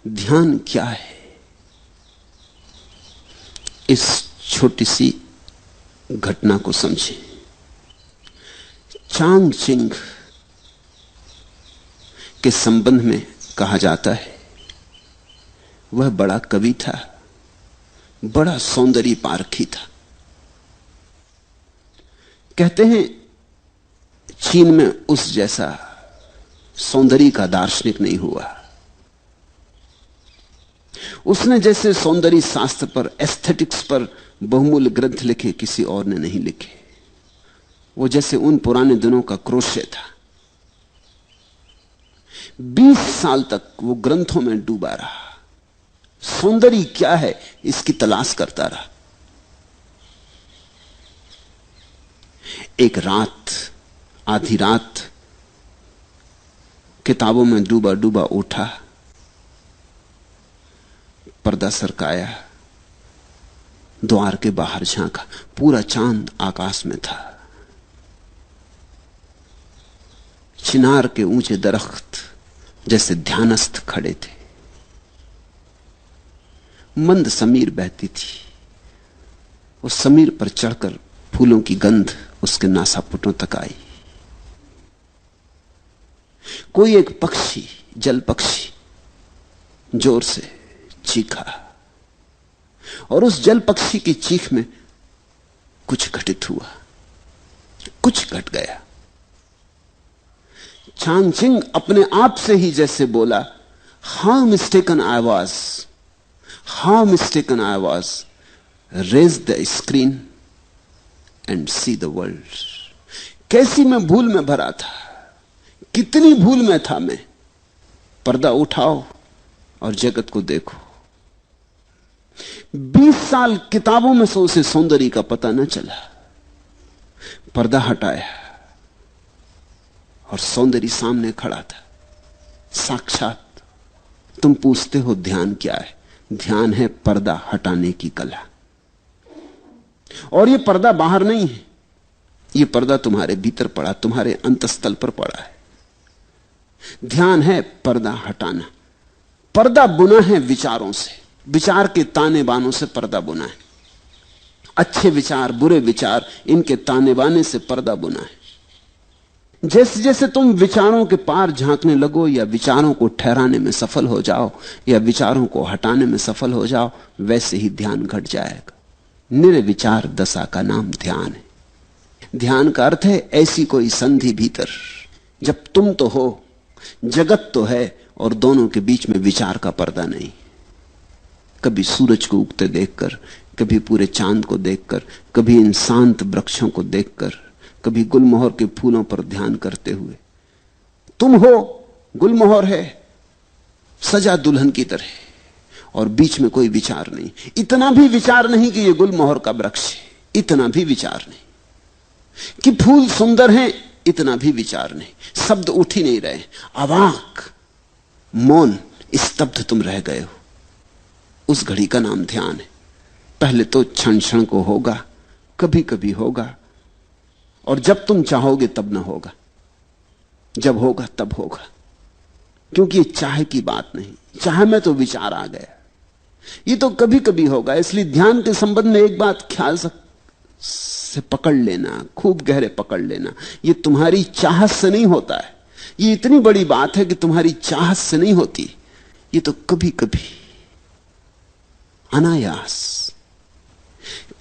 ध्यान क्या है, इस छोटी सी घटना को समझें। चांग चिंग के संबंध में कहा जाता है वह बड़ा कवि था, बड़ा सौंदर्य पारखी था। कहते हैं चीन में उस जैसा सौंदर्य का दार्शनिक नहीं हुआ। उसने जैसे सौंदर्य शास्त्र पर, एस्थेटिक्स पर बहुमूल्य ग्रंथ लिखे किसी और ने नहीं लिखे। वो जैसे उन पुराने दिनों का क्रोशे था। 20 साल तक वो ग्रंथों में डूबा रहा, सौंदर्य क्या है इसकी तलाश करता रहा। एक रात, आधी रात, किताबों में डूबा डूबा उठा, पर्दा सरकाया, द्वार के बाहर झांका, पूरा चांद आकाश में था। चिनार के ऊंचे दरख्त जैसे ध्यानस्थ खड़े थे। मंद समीर बहती थी। उस समीर पर चढ़कर फूलों की गंध उसके नासापुटों तक आई। कोई एक पक्षी, जल पक्षी, जोर से चीखा और उस जल पक्षी की चीख में कुछ घटित हुआ, कुछ घट गया। चांग चिंग अपने आप से ही जैसे बोला, how mistaken I was, how mistaken I was, raise the screen and see the world. कैसी मैं भूल में भरा था, कितनी भूल में था मैं। पर्दा उठाओ और जगत को देखो। 20 साल किताबों में से उसे सौंदर्य का पता न चला। पर्दा हटाया और सौंदर्य सामने खड़ा था, साक्षात। तुम पूछते हो ध्यान क्या है? ध्यान है पर्दा हटाने की कला। और यह पर्दा बाहर नहीं है, यह पर्दा तुम्हारे भीतर पड़ा, तुम्हारे अंतस्थल पर पड़ा है। ध्यान है पर्दा हटाना। पर्दा बुना है विचारों से, विचार के ताने बानों से पर्दा बुना है। अच्छे विचार, बुरे विचार, इनके ताने बाने से पर्दा बुना है। जैसे जैसे तुम विचारों के पार झांकने लगो, या विचारों को ठहराने में सफल हो जाओ, या विचारों को हटाने में सफल हो जाओ, वैसे ही ध्यान घट जाएगा। निर्विचार दशा का नाम ध्यान है। ध्यान का अर्थ है ऐसी कोई संधि भीतर, जब तुम तो हो, जगत तो है, और दोनों के बीच में विचार का पर्दा नहीं। कभी सूरज को उगते देखकर, कभी पूरे चांद को देखकर, कभी इन शांत वृक्षों को देखकर, कभी गुलमोहर के फूलों पर ध्यान करते हुए। तुम हो, गुलमोहर है, सजा दुल्हन की तरह, और बीच में कोई विचार नहीं। इतना भी विचार नहीं कि यह गुलमोहर का वृक्ष है, इतना भी विचार नहीं। कि फूल सुंदर हैं, इतना भी विचार नहीं। शब्द उठ ही नहीं रहे, अवाक, मौन, स्तब्ध तुम रह गए हो। उस घड़ी का नाम ध्यान है। पहले तो क्षण क्षण को होगा, कभी कभी होगा, और जब तुम चाहोगे तब ना होगा, जब होगा तब होगा। क्योंकि ये चाह की बात नहीं, चाह में तो विचार आ गया। ये तो कभी कभी होगा। इसलिए ध्यान के संबंध में एक बात ख्याल से पकड़ लेना, खूब गहरे पकड़ लेना, ये तुम्हारी चाहत से नहीं होता है। ये इतनी बड़ी बात है कि तुम्हारी चाहत से नहीं होती, ये तो कभी कभी अनायास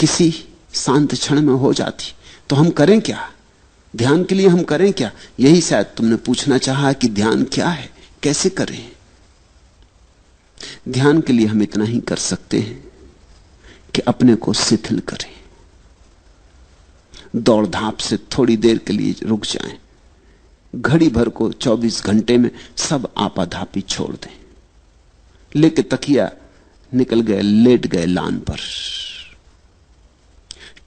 किसी शांत क्षण में हो जाती। तो हम करें क्या? ध्यान के लिए हम करें क्या? यही शायद तुमने पूछना चाहा कि ध्यान क्या है, कैसे करें। ध्यान के लिए हम इतना ही कर सकते हैं कि अपने को शिथिल करें, दौड़ धाप से थोड़ी देर के लिए रुक जाएं, घड़ी भर को 24 घंटे में सब आपाधापी छोड़ दें। लेके तकिया निकल गए, लेट गए लान पर,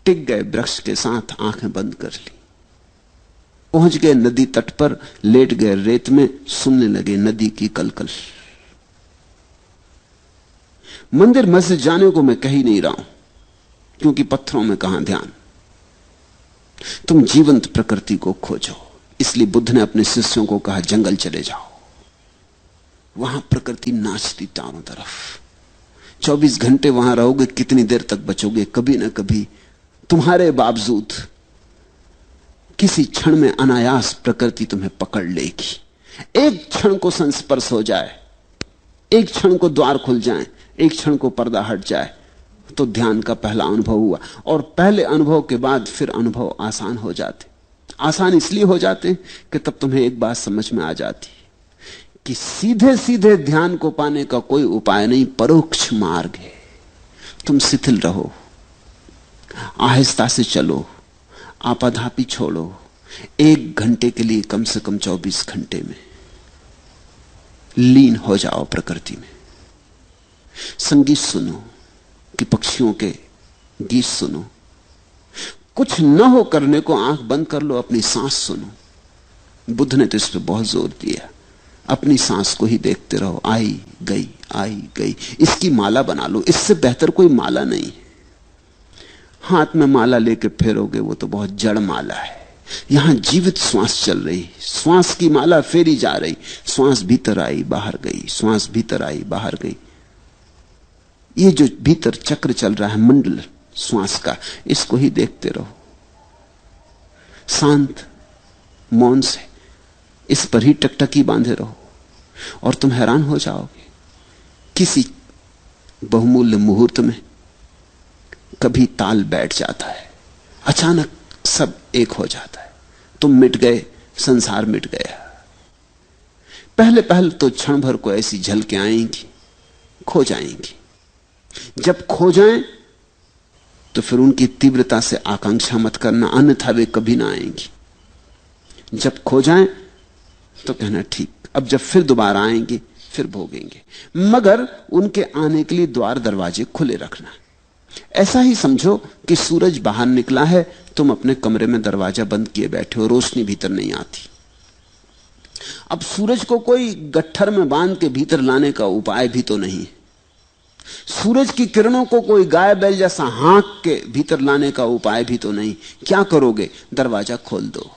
टिक गए वृक्ष के साथ, आंखें बंद कर ली, पहुंच गए नदी तट पर, लेट गए रेत में, सुनने लगे नदी की कलकल। मंदिर मस्जिद जाने को मैं कह ही नहीं रहा हूं, क्योंकि पत्थरों में कहां ध्यान। तुम जीवंत प्रकृति को खोजो। इसलिए बुद्ध ने अपने शिष्यों को कहा, जंगल चले जाओ, वहां प्रकृति नाचती चारों तरफ। 24 घंटे वहां रहोगे, कितनी देर तक बचोगे? कभी ना कभी तुम्हारे बावजूद किसी क्षण में अनायास प्रकृति तुम्हें पकड़ लेगी। एक क्षण को संस्पर्श हो जाए, एक क्षण को द्वार खुल जाए, एक क्षण को पर्दा हट जाए, तो ध्यान का पहला अनुभव हुआ। और पहले अनुभव के बाद फिर अनुभव आसान हो जाते। आसान इसलिए हो जाते कि तब तुम्हें एक बात समझ में आ जाती कि सीधे सीधे ध्यान को पाने का कोई उपाय नहीं, परोक्ष मार्ग है। तुम शिथिल रहो, आहिस्ता से चलो, आपाधापी छोड़ो। 1 घंटे के लिए कम से कम 24 घंटे में लीन हो जाओ प्रकृति में। संगीत सुनो कि पक्षियों के गीत सुनो। कुछ न हो करने को आंख बंद कर लो, अपनी सांस सुनो। बुद्ध ने तो इस पर बहुत जोर दिया, अपनी सांस को ही देखते रहो, आई गई आई गई। इसकी माला बना लो, इससे बेहतर कोई माला नहीं है। हाथ में माला लेके फेरोगे वो तो बहुत जड़ माला है। यहां जीवित श्वास चल रही, श्वास की माला फेरी जा रही। श्वास भीतर आई बाहर गई, श्वास भीतर आई बाहर गई। ये जो भीतर चक्र चल रहा है मंडल श्वास का, इसको ही देखते रहो शांत मौन से। इस पर ही टकटकी बांधे रहो और तुम हैरान हो जाओगे। किसी बहुमूल्य मुहूर्त में कभी ताल बैठ जाता है, अचानक सब एक हो जाता है। तुम मिट गए, संसार मिट गया। पहले पहले तो क्षण भर को ऐसी झलकें आएंगी, खो जाएंगी। जब खो जाएं तो फिर उनकी तीव्रता से आकांक्षा मत करना, अन्यथा वे कभी ना आएंगी। जब खो जाएं तो कहना ठीक, अब जब फिर दोबारा आएंगी फिर भोगेंगे। मगर उनके आने के लिए द्वार दरवाजे खुले रखना। ऐसा ही समझो कि सूरज बाहर निकला है, तुम अपने कमरे में दरवाजा बंद किए बैठे हो, रोशनी भीतर नहीं आती। अब सूरज को कोई गट्ठर में बांध के भीतर लाने का उपाय भी तो नहीं। सूरज की किरणों को कोई गाय बैल जैसा हाँक के भीतर लाने का उपाय भी तो नहीं। क्या करोगे? दरवाजा खोल दो,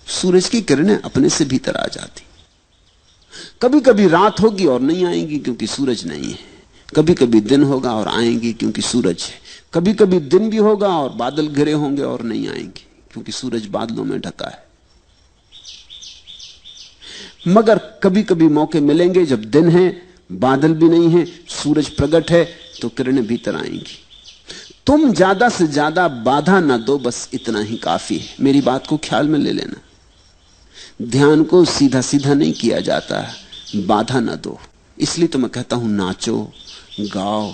सूरज की किरणें अपने से भीतर आ जाती। कभी कभी रात होगी और नहीं आएंगी क्योंकि सूरज नहीं है, कभी कभी दिन होगा और आएंगी क्योंकि सूरज है, कभी कभी दिन भी होगा और बादल घिरे होंगे और नहीं आएंगे क्योंकि सूरज बादलों में ढका है। मगर कभी कभी मौके मिलेंगे जब दिन है, बादल भी नहीं है, सूरज प्रकट है, तो किरणें भीतर आएंगी। तुम ज्यादा से ज्यादा बाधा ना दो, बस इतना ही काफी है। मेरी बात को ख्याल में ले लेना। ध्यान को सीधा सीधा नहीं किया जाता, बाधा ना दो। इसलिए तो मैं कहता हूं नाचो गाओ।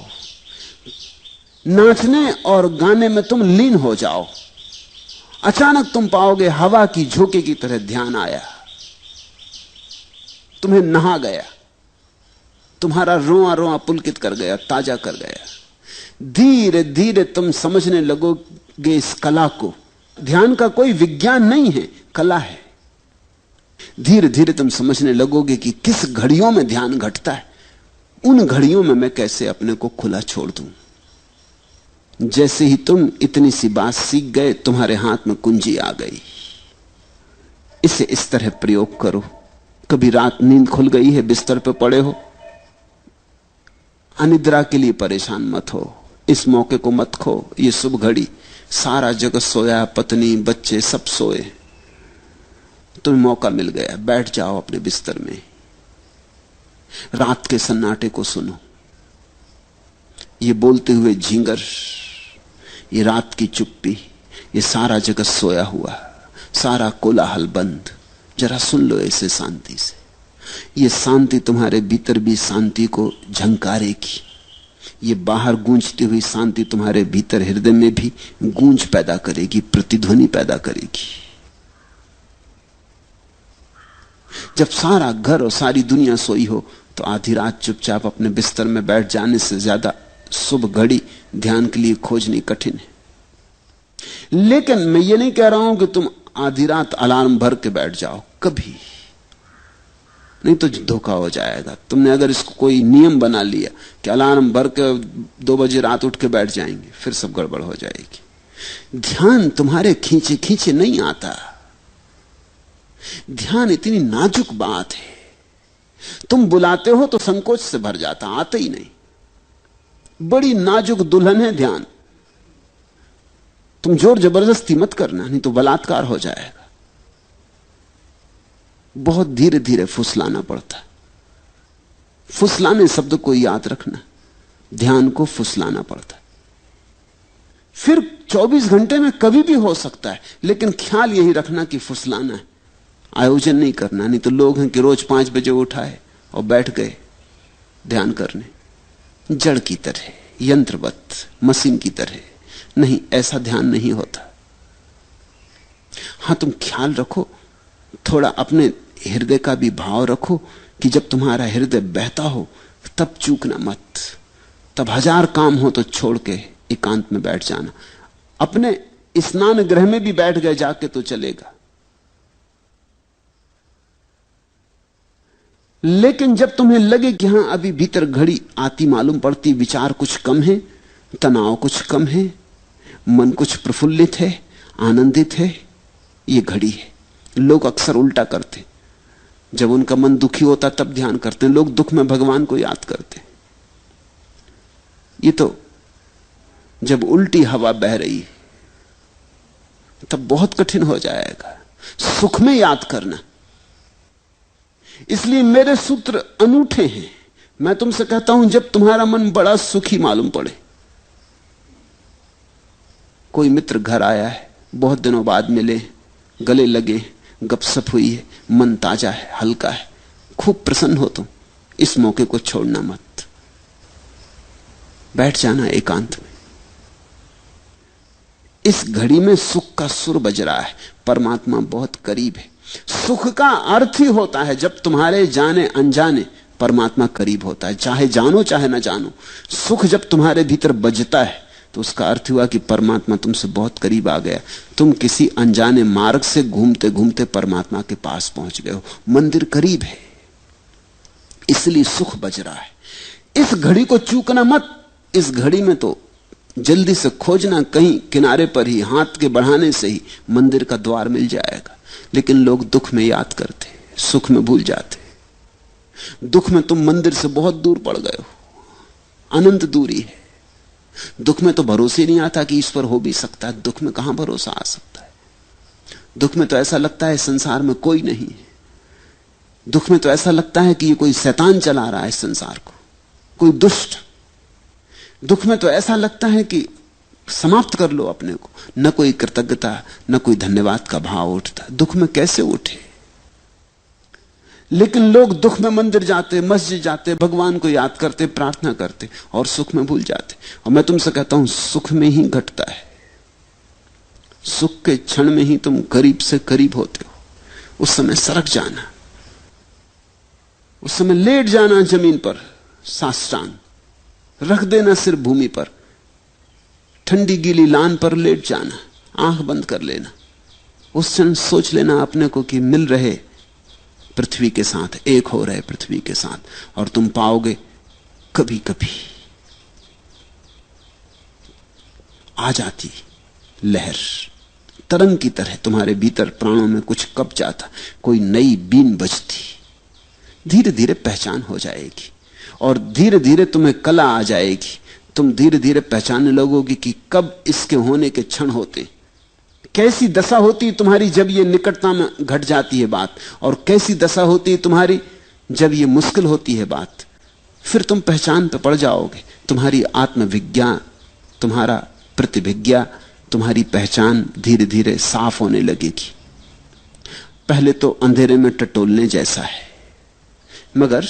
नाचने और गाने में तुम लीन हो जाओ। अचानक तुम पाओगे हवा की झोंके की तरह ध्यान आया, तुम्हें नहा गया, तुम्हारा रोआ रोआ पुलकित कर गया, ताजा कर गया। धीरे धीरे तुम समझने लगोगे इस कला को। ध्यान का कोई विज्ञान नहीं है, कला है। धीरे धीरे तुम समझने लगोगे कि किस घड़ियों में ध्यान घटता है। उन घड़ियों में मैं कैसे अपने को खुला छोड़ दूं। जैसे ही तुम इतनी सी बात सीख गए, तुम्हारे हाथ में कुंजी आ गई। इसे इस तरह प्रयोग करो। कभी रात नींद खुल गई है, बिस्तर पर पड़े हो, अनिद्रा के लिए परेशान मत हो। इस मौके को मत खो। ये शुभ घड़ी, सारा जगत सोया, पत्नी बच्चे सब सोए, तुम्हें मौका मिल गया। बैठ जाओ अपने बिस्तर में, रात के सन्नाटे को सुनो। ये बोलते हुए झींगर, ये रात की चुप्पी, ये सारा जगत सोया हुआ, सारा कोलाहल बंद। जरा सुन लो ऐसे शांति से। ये शांति तुम्हारे भीतर भी शांति को झंकारेगी। ये बाहर गूंजती हुई शांति तुम्हारे भीतर हृदय में भी गूंज पैदा करेगी, प्रतिध्वनि पैदा करेगी। जब सारा घर और सारी दुनिया सोई हो तो आधी रात चुपचाप अपने बिस्तर में बैठ जाने से ज्यादा शुभ घड़ी ध्यान के लिए खोजनी कठिन है। लेकिन मैं ये नहीं कह रहा हूं कि तुम आधी रात अलार्म भर के बैठ जाओ, कभी नहीं, तो धोखा हो जाएगा। तुमने अगर इसको कोई नियम बना लिया कि अलार्म भर के 2 बजे रात उठ के बैठ जाएंगे, फिर सब गड़बड़ हो जाएगी। ध्यान तुम्हारे खींचे खींचे नहीं आता। ध्यान इतनी नाजुक बात है, तुम बुलाते हो तो संकोच से भर जाता, आते ही नहीं। बड़ी नाजुक दुल्हन है ध्यान। तुम जोर जबरदस्ती मत करना, नहीं तो बलात्कार हो जाएगा। बहुत धीरे धीरे फुसलाना पड़ता। फुसलाने शब्द को याद रखना, ध्यान को फुसलाना पड़ता। फिर 24 घंटे में कभी भी हो सकता है, लेकिन ख्याल यही रखना कि फुसलाना है, आयोजन नहीं करना। नहीं तो लोग हैं कि रोज 5 बजे उठाए और बैठ गए ध्यान करने, जड़ की तरह, यंत्रवत, मशीन की तरह। नहीं, ऐसा ध्यान नहीं होता। हां, तुम ख्याल रखो, थोड़ा अपने हृदय का भी भाव रखो कि जब तुम्हारा हृदय बहता हो तब चूकना मत। तब 1000 काम हो तो छोड़ के एकांत में बैठ जाना। अपने स्नान गृह में भी बैठ गए जाके तो चलेगा, लेकिन जब तुम्हें लगे कि हां अभी भीतर घड़ी आती मालूम पड़ती, विचार कुछ कम है, तनाव कुछ कम है, मन कुछ प्रफुल्लित है, आनंदित है, ये घड़ी है। लोग अक्सर उल्टा करते, जब उनका मन दुखी होता तब ध्यान करते हैं। लोग दुख में भगवान को याद करते। ये तो जब उल्टी हवा बह रही है तब बहुत कठिन हो जाएगा सुख में याद करना। इसलिए मेरे सूत्र अनूठे हैं। मैं तुमसे कहता हूं, जब तुम्हारा मन बड़ा सुखी मालूम पड़े, कोई मित्र घर आया है, बहुत दिनों बाद मिले, गले लगे, गपशप हुई है, मन ताजा है, हल्का है, खूब प्रसन्न हो तुम, इस मौके को छोड़ना मत। बैठ जाना एकांत में। इस घड़ी में सुख का सुर बज रहा है, परमात्मा बहुत करीब है। सुख का अर्थ ही होता है जब तुम्हारे जाने अनजाने परमात्मा करीब होता है, चाहे जानो चाहे ना जानो। सुख जब तुम्हारे भीतर बजता है तो उसका अर्थ हुआ कि परमात्मा तुमसे बहुत करीब आ गया। तुम किसी अनजाने मार्ग से घूमते घूमते परमात्मा के पास पहुंच गए हो। मंदिर करीब है, इसलिए सुख बज रहा है। इस घड़ी को चूकना मत। इस घड़ी में तो जल्दी से खोजना, कहीं किनारे पर ही, हाथ के बढ़ाने से ही मंदिर का द्वार मिल जाएगा। लेकिन लोग दुख में याद करते, सुख में भूल जाते। दुख में तुम मंदिर से बहुत दूर पड़ गए हो, अनंत दूरी है। दुख में तो भरोसे नहीं आता कि ईश्वर हो भी सकता है। दुख में कहां भरोसा आ सकता है? दुख में तो ऐसा लगता है संसार में कोई नहीं है। दुख में तो ऐसा लगता है कि ये कोई शैतान चला रहा है संसार को, कोई दुष्ट। दुख में तो ऐसा लगता है कि समाप्त कर लो अपने को। न कोई कृतज्ञता, न कोई धन्यवाद का भाव उठता। दुख में कैसे उठे? लेकिन लोग दुख में मंदिर जाते, मस्जिद जाते, भगवान को याद करते, प्रार्थना करते और सुख में भूल जाते। और मैं तुमसे कहता हूं, सुख में ही घटता है। सुख के क्षण में ही तुम करीब से करीब होते हो। उस समय सरक जाना, उस समय लेट जाना जमीन पर, साष्टांग रख देना सिर भूमि पर, ठंडी गीली लान पर लेट जाना, आंख बंद कर लेना। उस क्षण सोच लेना अपने को कि मिल रहे पृथ्वी के साथ, एक हो रहे पृथ्वी के साथ। और तुम पाओगे कभी कभी आ जाती लहर, तरंग की तरह तुम्हारे भीतर प्राणों में कुछ कब जाता, कोई नई बीन बजती। धीरे धीरे पहचान हो जाएगी और धीरे धीरे तुम्हें कला आ जाएगी। तुम धीरे धीरे पहचानने लगोगे कि कब इसके होने के क्षण होते, कैसी दशा होती तुम्हारी जब ये निकटता में घट जाती है बात, और कैसी दशा होती है तुम्हारी जब ये मुश्किल होती है बात। फिर तुम पहचान पे पड़ जाओगे। तुम्हारी आत्मविज्ञा, तुम्हारा प्रतिभिज्ञा, तुम्हारी पहचान धीरे धीरे साफ होने लगेगी। पहले तो अंधेरे में टटोलने जैसा है, मगर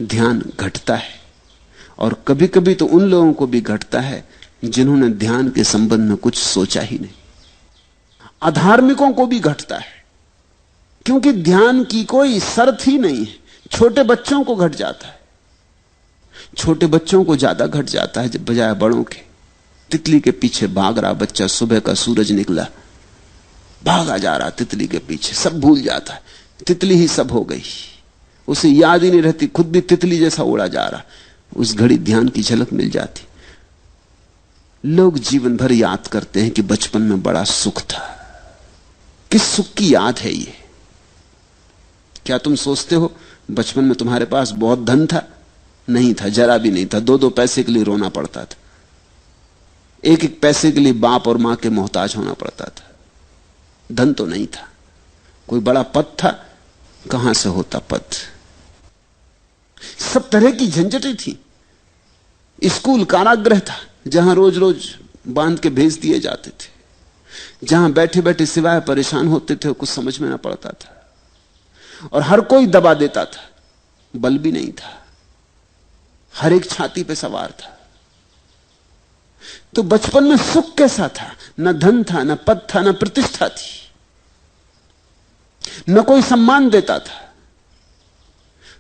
ध्यान घटता है। और कभी कभी तो उन लोगों को भी घटता है जिन्होंने ध्यान के संबंध में कुछ सोचा ही नहीं। अधार्मिकों को भी घटता है, क्योंकि ध्यान की कोई शर्त ही नहीं है। छोटे बच्चों को घट जाता है, छोटे बच्चों को ज्यादा घट जाता है जब बजाय बड़ों के। तितली के पीछे भाग रहा बच्चा, सुबह का सूरज निकला, भागा जा रहा तितली के पीछे, सब भूल जाता है, तितली ही सब हो गई, उसे याद ही नहीं रहती, खुद भी तितली जैसा उड़ा जा रहा। उस घड़ी ध्यान की झलक मिल जाती। लोग जीवन भर याद करते हैं कि बचपन में बड़ा सुख था। किस सुख की याद है ये? क्या तुम सोचते हो बचपन में तुम्हारे पास बहुत धन था? नहीं था, जरा भी नहीं था। 2-2 पैसे के लिए रोना पड़ता था, 1-1 पैसे के लिए बाप और मां के मोहताज होना पड़ता था। धन तो नहीं था। कोई बड़ा पद था? कहां से होता पद? सब तरह की झंझटें थी। स्कूल कारागृह था, जहां रोज रोज बांध के भेज दिए जाते थे, जहां बैठे बैठे सिवाय परेशान होते थे, कुछ समझ में ना पड़ता था, और हर कोई दबा देता था। बल भी नहीं था, हर एक छाती पे सवार था। तो बचपन में सुख कैसा था? न धन था, न पद था, न प्रतिष्ठा थी, न कोई सम्मान देता था।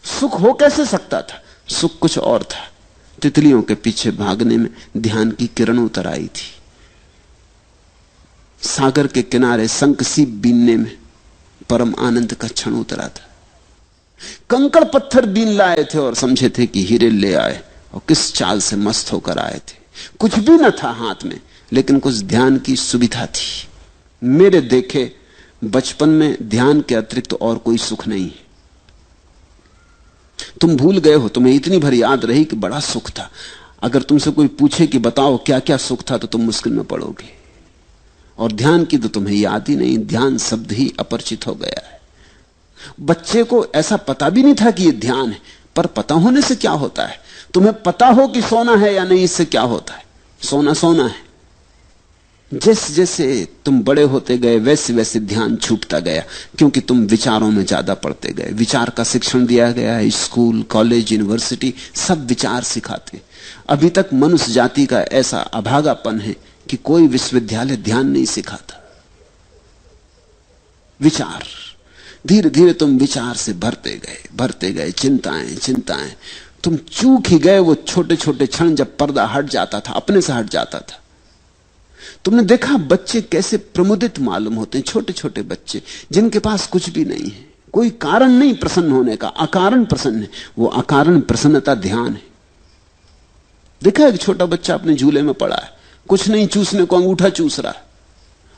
सुख हो कैसे सकता था? सुख कुछ और था। तितलियों के पीछे भागने में ध्यान की किरण उतर आई थी। सागर के किनारे शंखसीप बीनने में परम आनंद का क्षण उतरा था। कंकड़ पत्थर बीन लाए थे और समझे थे कि हीरे ले आए, और किस चाल से मस्त होकर आए थे। कुछ भी न था हाथ में, लेकिन कुछ ध्यान की सुविधा थी। मेरे देखे बचपन में ध्यान के अतिरिक्त और कोई सुख नहीं है। तुम भूल गए हो, तुम्हें इतनी भर याद रही कि बड़ा सुख था। अगर तुमसे कोई पूछे कि बताओ क्या क्या सुख था, तो तुम मुश्किल में पड़ोगे। और ध्यान की तो तुम्हें याद ही नहीं, ध्यान शब्द ही अपरिचित हो गया है। बच्चे को ऐसा पता भी नहीं था कि यह ध्यान है, पर पता होने से क्या होता है? तुम्हें पता हो कि सोना है या नहीं, इससे क्या होता है? सोना सोना है। जैसे जैसे तुम बड़े होते गए, वैसे वैसे ध्यान छूटता गया, क्योंकि तुम विचारों में ज्यादा पढ़ते गए। विचार का शिक्षण दिया गया है, स्कूल, कॉलेज, यूनिवर्सिटी सब विचार सिखाते। अभी तक मनुष्य जाति का ऐसा अभागापन है कि कोई विश्वविद्यालय ध्यान नहीं सिखाता। विचार, धीरे धीरे तुम विचार से भरते गए, चिंताएं चिंताएं। तुम चूक ही गए वो छोटे छोटे क्षण जब पर्दा हट जाता था, अपने से हट जाता था। तुमने देखा बच्चे कैसे प्रमुदित मालूम होते हैं, छोटे छोटे बच्चे जिनके पास कुछ भी नहीं है, कोई कारण नहीं प्रसन्न होने का, अकारण प्रसन्न है। वो अकारण प्रसन्नता ध्यान है। देखा एक छोटा बच्चा अपने झूले में पड़ा है, कुछ नहीं चूसने को अंगूठा चूस रहा है,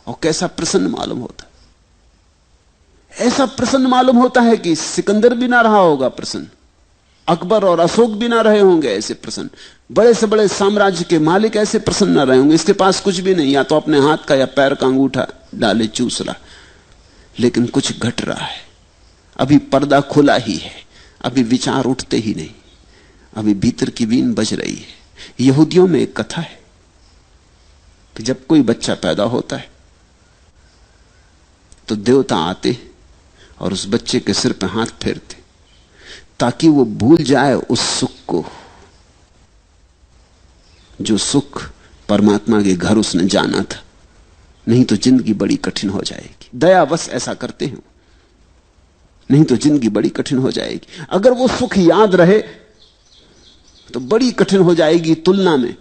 और कैसा प्रसन्न मालूम होता है। ऐसा प्रसन्न मालूम होता है कि सिकंदर भी ना रहा होगा प्रसन्न, अकबर और अशोक भी ना रहे होंगे ऐसे प्रसन्न, बड़े से बड़े साम्राज्य के मालिक ऐसे प्रसन्न ना रहे होंगे। इसके पास कुछ भी नहीं, या तो अपने हाथ का या पैर का अंगूठा डाले चूस रहा, लेकिन कुछ घट रहा है। अभी पर्दा खुला ही है, अभी विचार उठते ही नहीं, अभी भीतर की वीण बज रही है। यहूदियों में एक कथा है कि जब कोई बच्चा पैदा होता है तो देवता आते और उस बच्चे के सिर पे हाथ फेरते, ताकि वो भूल जाए उस सुख को, जो सुख परमात्मा के घर उसने जाना था। नहीं तो जिंदगी बड़ी कठिन हो जाएगी। दयावश ऐसा करते हैं, नहीं तो जिंदगी बड़ी कठिन हो जाएगी। अगर वो सुख याद रहे तो बड़ी कठिन हो जाएगी तुलना में।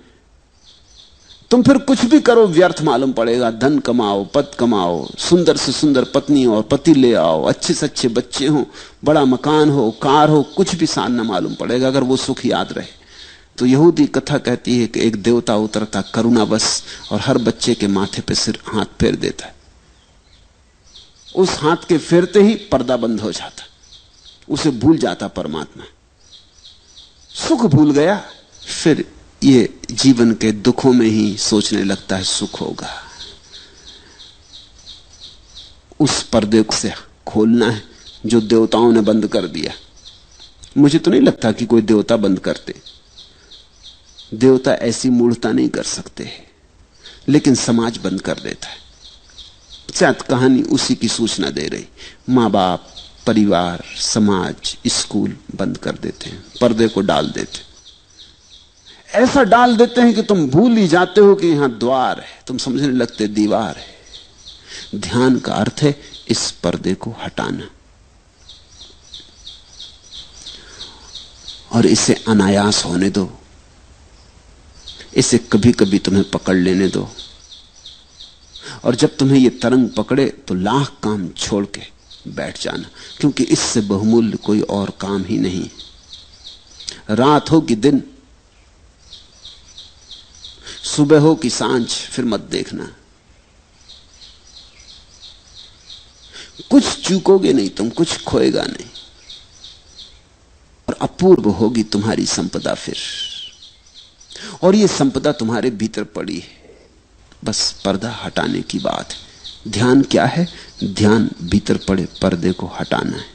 तुम फिर कुछ भी करो व्यर्थ मालूम पड़ेगा। धन कमाओ, पद कमाओ, सुंदर से सुंदर पत्नी और पति ले आओ, अच्छे से अच्छे बच्चे हो, बड़ा मकान हो, कार हो, कुछ भी सान न मालूम पड़ेगा अगर वो सुख याद रहे। तो यहूदी कथा कहती है कि एक देवता उतरता करुणावश और हर बच्चे के माथे पे सिर हाथ फेर देता है। उस हाथ के फेरते ही पर्दा बंद हो जाता, उसे भूल जाता परमात्मा। सुख भूल गया, फिर ये जीवन के दुखों में ही सोचने लगता है सुख होगा। उस पर्दे से खोलना है जो देवताओं ने बंद कर दिया। मुझे तो नहीं लगता कि कोई देवता बंद करते, देवता ऐसी मूढ़ता नहीं कर सकते, लेकिन समाज बंद कर देता है। शायद कहानी उसी की सूचना दे रही। मां बाप, परिवार, समाज, स्कूल बंद कर देते हैं, पर्दे को डाल देते हैं। ऐसा डाल देते हैं कि तुम भूल ही जाते हो कि यहां द्वार है, तुम समझने लगते दीवार है। ध्यान का अर्थ है इस पर्दे को हटाना और इसे अनायास होने दो, इसे कभी कभी तुम्हें पकड़ लेने दो। और जब तुम्हें यह तरंग पकड़े तो लाख काम छोड़ के बैठ जाना, क्योंकि इससे बहुमूल्य कोई और काम ही नहीं। रात हो कि दिन, सुबह हो कि सांझ, फिर मत देखना। कुछ चूकोगे नहीं तुम, कुछ खोएगा नहीं। और अपूर्व होगी तुम्हारी संपदा फिर। और ये संपदा तुम्हारे भीतर पड़ी है, बस पर्दा हटाने की बात है। ध्यान क्या है? ध्यान भीतर पड़े पर्दे को हटाना है।